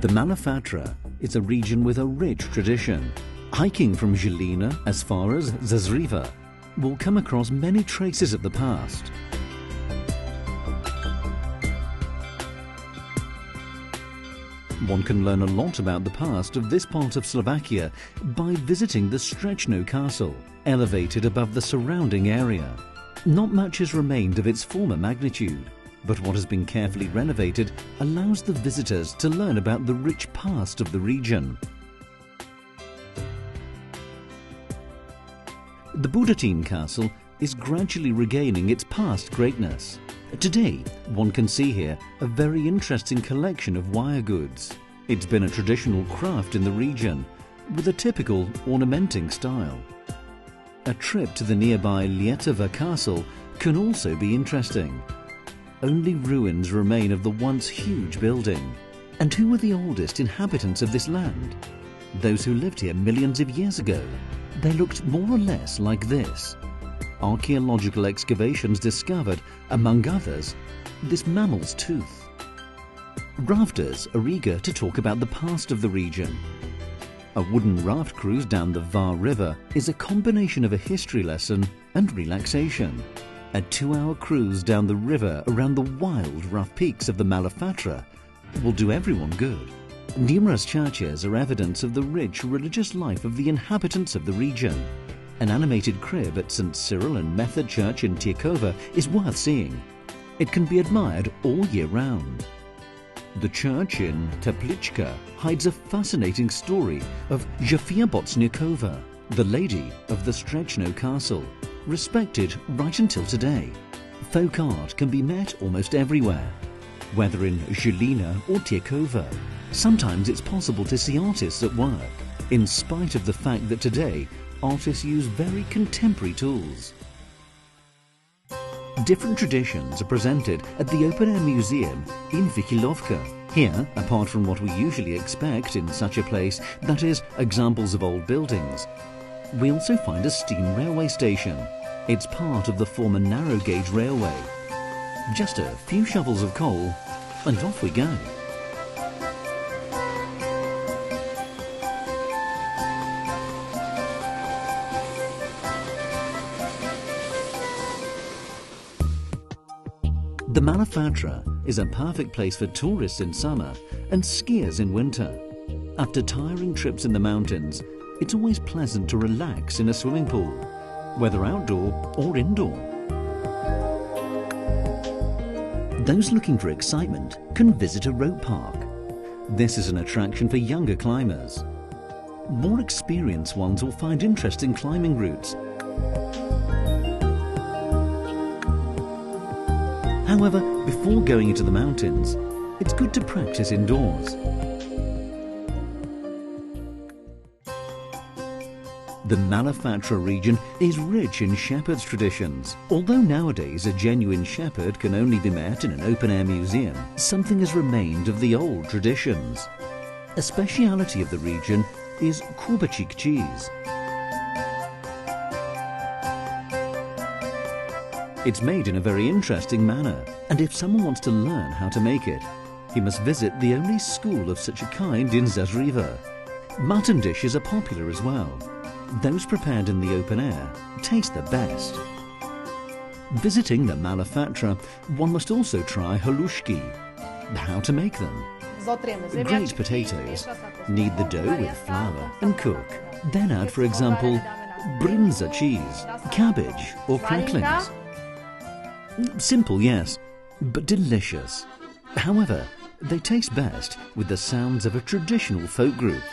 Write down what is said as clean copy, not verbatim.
The Fatra is a region with a rich tradition. Hiking from Žilina as far as Zazriva will come across many traces of the past. One can learn a lot about the past of this part of Slovakia by visiting the Strechno Castle, elevated above the surrounding area. Not much has remained of its former magnitude, but what has been carefully renovated allows the visitors to learn about the rich past of the region. The Budatin Castle is gradually regaining its past greatness. Today, one can see here a very interesting collection of wire goods. It's been a traditional craft in the region, with a typical ornamenting style. A trip to the nearby Lietova Castle can also be interesting. Only ruins remain of the once huge building. And who were the oldest inhabitants of this land? Those who lived here millions of years ago. They looked more or less like this. Archaeological excavations discovered, among others, this mammal's tooth. Rafters are eager to talk about the past of the region. A wooden raft cruise down the Var River is a combination of a history lesson and relaxation. A 2-hour cruise down the river around the wild, rough peaks of the Fatra will do everyone good. Numerous churches are evidence of the rich religious life of the inhabitants of the region. An animated crib at St. Cyril and Method Church in Tyrkova is worth seeing. It can be admired all year round. The church in Teplichka hides a fascinating story of Zofia Bocniakova, the lady of the Strechno Castle, respected right until today. Folk art can be met almost everywhere, whether in Žilina or Tyrkova. Sometimes it's possible to see artists at work, in spite of the fact that today artists use very contemporary tools. Different traditions are presented at the open-air museum in Vikilovka. Here, apart from what we usually expect in such a place, that is, examples of old buildings, we also find a steam railway station. It's part of the former narrow gauge railway. Just a few shovels of coal, and off we go. The Fatra is a perfect place for tourists in summer and skiers in winter. After tiring trips in the mountains, it's always pleasant to relax in a swimming pool, whether outdoor or indoor. Those looking for excitement can visit a rope park. This is an attraction for younger climbers. More experienced ones will find interesting climbing routes. However, before going into the mountains, it's good to practice indoors. The Fatra region is rich in shepherd's traditions. Although nowadays a genuine shepherd can only be met in an open-air museum, something has remained of the old traditions. A speciality of the region is kurbachik cheese. It's made in a very interesting manner, and if someone wants to learn how to make it, he must visit the only school of such a kind in Zazriva. Mutton dishes are popular as well. Those prepared in the open air taste the best. Visiting the Fatra, one must also try halushki. How to make them? Grate potatoes, knead the dough with flour and cook. Then add, for example, brinza cheese, cabbage or cracklings. Simple, yes, but delicious. However, they taste best with the sounds of a traditional folk group.